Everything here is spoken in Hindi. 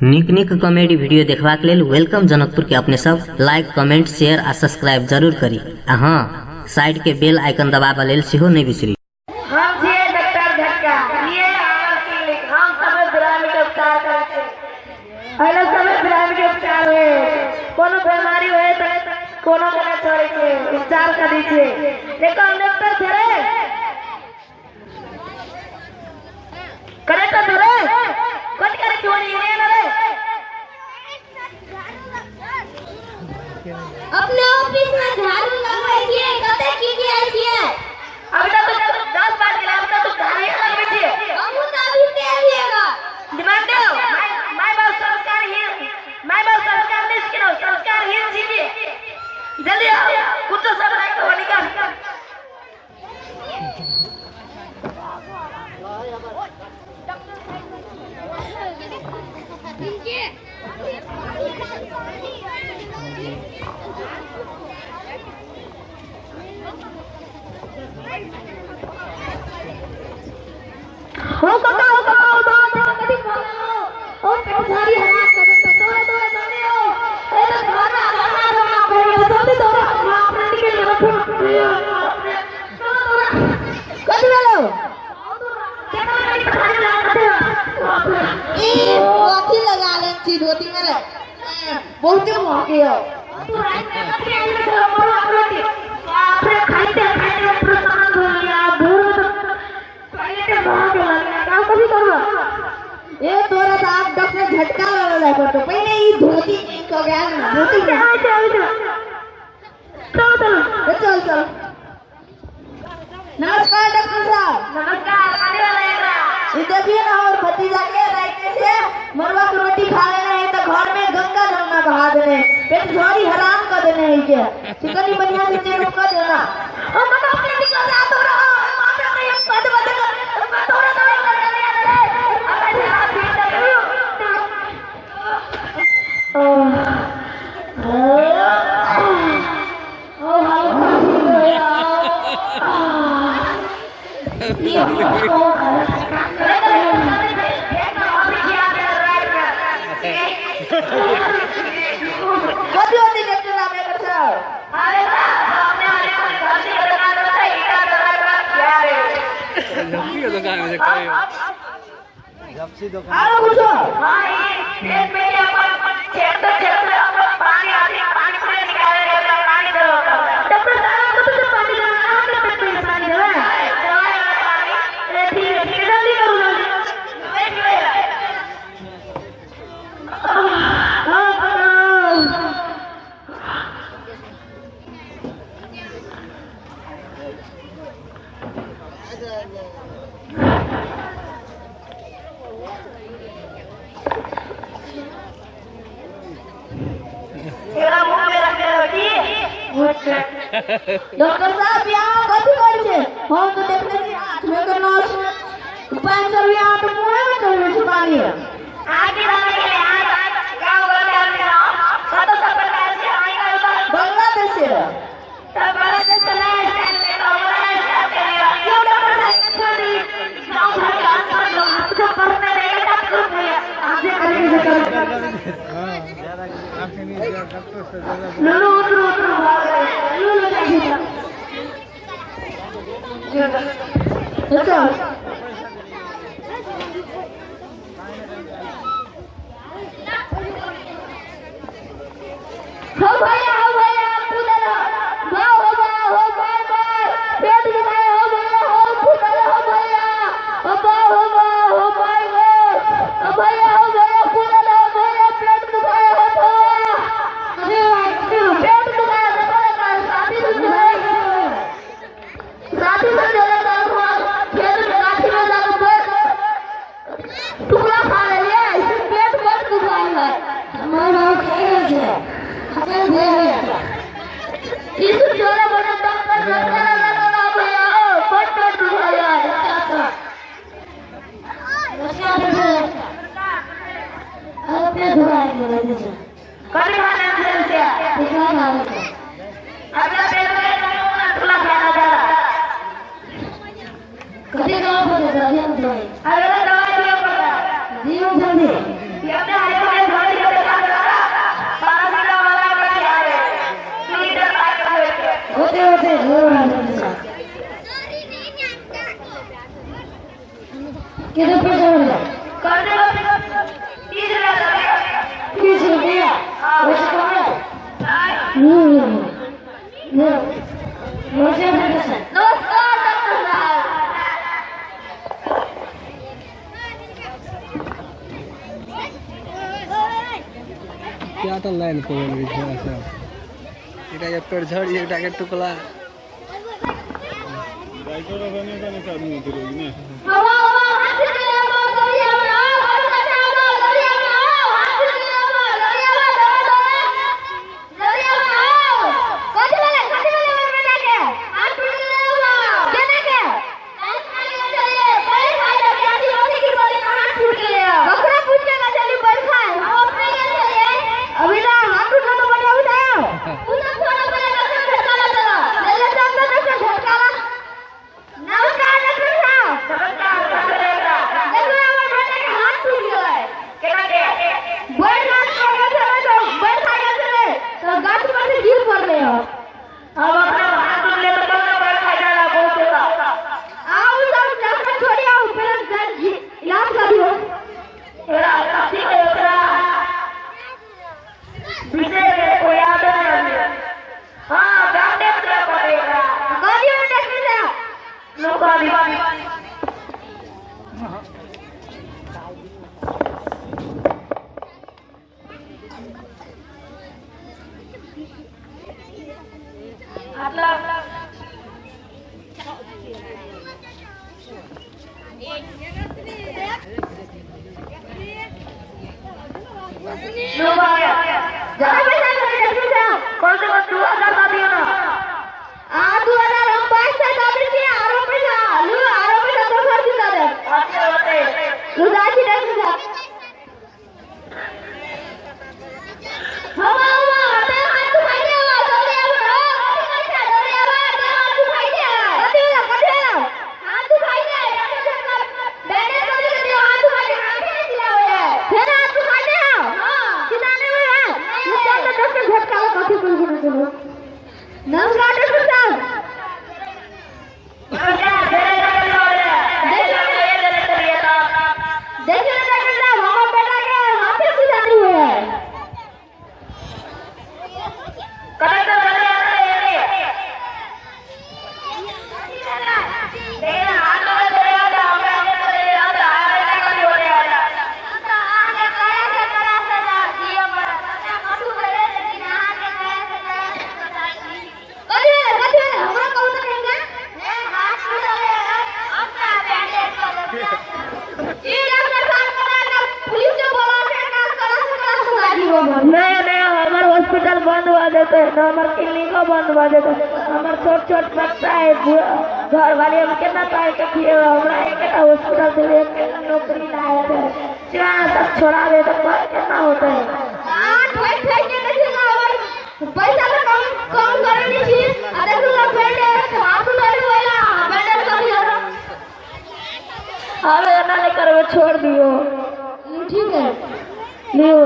निक निक कॉमेडी वीडियो देखबाक लेल वेलकम जनकपुर के अपने सब लाइक कमेंट शेयर आ सब्सक्राइब जरूर करी। हाँ, साइड के बेल आइकन दबाबा लेल सेहो नहीं बिसरी। हम छियै डॉक्टर झटका, ये आवर क्लिनिक, हम सब ग्रामीण के उपचार करै छै। अइला सब ग्रामीण के उपचार होय, कोनो बीमारी होय त कोनो के छोड़े छै, उपचार करै छै। देखो डॉक्टर छरे करेक्ट छरे कथि करे चोरी ने रे। अपने ऑफिस में झाड़ू लगबै छियै, कते की दियै छियै? अभी तक तो 10 बार गेला, अब तक तो झाड़ू लगबै छियै। हमहु त अभी से आइएगा। दिमाग दो, माय बाप संस्कार नहीं सिखाओ, संस्कारहीन सीखिए। जल्दी आओ, कुछ तो सब लाइक हो निकाल। हो कका कदी ओ पेशारी हरास करे तो तोरे जाने हो। ए तो घरना घरना पड़े जल्दी तोरा अपने के लिए रखो। कदी वालो ए कथि लगा ले छी धोती में रे? बहुत महंगी है। तू रात में कथि आइले तो मोर अपने आपरे खाइते पूरा सामान धो लिया, भूर पहले बहुत लगा काम कभी करवा। ए तोरा त आप डॉक्टर झटका लगा तो पहले ई धोती चेंज हो गया ना, धोती में चल चल। नमस्कार डॉक्टर साहब। नमस्कार, आने वाला है। ये देखिए ना, और भतीजा के राइते से मरवा की रोटी खा लेना है तो घर में गंगा जमुना बहा देने, पेट झोरी हराम कर देने है के चिकनी बढ़िया से चेक कर देना। ओ मत अपने निकल जा तो रहा मां पे नहीं पद बद कर थोड़ा तो नहीं कर ले अबे आप भी डॉक्टर साहब यहाँ कथी कर छे? हम तो देखले छी हाथ में के नस 500 रुपया तो मुंह में चढ़े छै पानी। आगे लगे हां गांव वाले हमने कत सब प्रकार से आएगा तो बांग्लादेश से तब बांग्लादेश चला है तो हमारा क्यों डॉक्टर साहब छोड़ी गांव घर का सब लोग आपको पढ़ने रहेगा तब भैया आगे करेंगे। हां ज्यादा आपसे नहीं डॉक्टर से ज्यादा लो उतरो अच्छा हो भैया कूदल हो बाय पेट दुखाए हो भैया हो कूदल हो भैया हो बाय भैया कूदल हो भैया पेट दुखाए हो तो पेट दुखाए तो शादी से जोड़ा खेत में गाछी में जाकर टुकड़ा खा ले पेट बहुत दुखाए है हमारा इस जोड़ा बना डॉक्टर लगा भैया बहुत पेट दुखाए है अपने दुआई बोले जैसे कभी खाना से दिखा ना अगला पेट में टुकड़ा खाना जा रहा कभी गाँव बोले अगला दवाई दिया पड़ता जीवन जल्दी ये अपने हरे क्या लाइन को এটা পেট ঝড়ি এটাকে টুকলা ডাইরেক্টর ওখানে ওখানে কাজ নিতে রইনি না हवा हवा हाथ से हवा दरिया में आओ हाथ से हवा दरिया में आओ हाथ से हवा दरिया में दरिया में आओ कथि बोले मन में जाके हाथ से हवा देने के हाथ खाली चलिए बड़े खाई जा आदि होती की बोले हाथ छूट गया बकरा पूछ के ना चली बड़ खाए हम अपने के चलिए अभी ना हाथ उठा तो बढ़िया उठाओ पूरा थोड़ा पहले डॉक्टर झटका चला ले ले चंदा डॉक्टर झटका नमस्कार डॉक्टर साहब नमस्कार देखो हमारे बेटे के हाथ टूट गया है केना के बड़ हाथ टूट गया है तो बड़ खाया चले तो गाछ पर से गिर पड़ले हो अब अपने हाथ टूट ले तो कब बड़ खा जाला बहुत होगा आओ सब डॉक्टर छोड़ी आओ पहले इलाज कर दियो तेरा ठीक है ओकरा पीछे कोई याद नहीं हां डॉक्टर को पड़ेगा गाड़ी में डॉक्टर साहब लोग अभी कौन से 2000 का दिया ना 2000 हम 22 का दिए आरोप है लू आरोप है तो भर दिया दे अच्छा होते लू जाची डॉक्टर साहब हवा हवा हाथ खाई दे दरिया में दरिया में हाथ खाई दे कथि हाथ खाई दे बेने को दे हाथ खाई दे हाथ दिला है फिर हाथ खाई दे हां किदाने में है ये चल डॉक्टर झटका लो कथि बोल के चलो नमस्कार डॉक्टर साहब देखिए डॉक्टर साहब हमारे बेटा के हाथ से जानी हुई है कदम तो चले आ रहे हैं देखिए हाथ में चले आ जा हमरा चले आ जा बेटा का भी हो गया तो आगे करा से जा दिया पर मधु करे लेकिन आगे करा से कथि हमरा कहू तो कहेंगे ए हाथ में चले अपना बैंडेज कर दे ई डॉक्टर साहब करा पुलिस से बोला के करा से गाड़ी हो नहीं हमार हॉस्पिटल बंद हुआ देते हमार क्लिनिक बंद हुआ देते हमार छोट छोट बच्चा है घर वाले हम कितना पाए के किए हमरा एक हॉस्पिटल से एक नौकरी लाया है जहां तक छोड़ा दे तो कितना होता है आठ बैठ के देखिए ना हमार पैसा तो कम करे नहीं छी आ देखो ना बेड हाथ में होइला बेड कर दियो अरे ना ले कर छोड़ दियो ठीक है लियो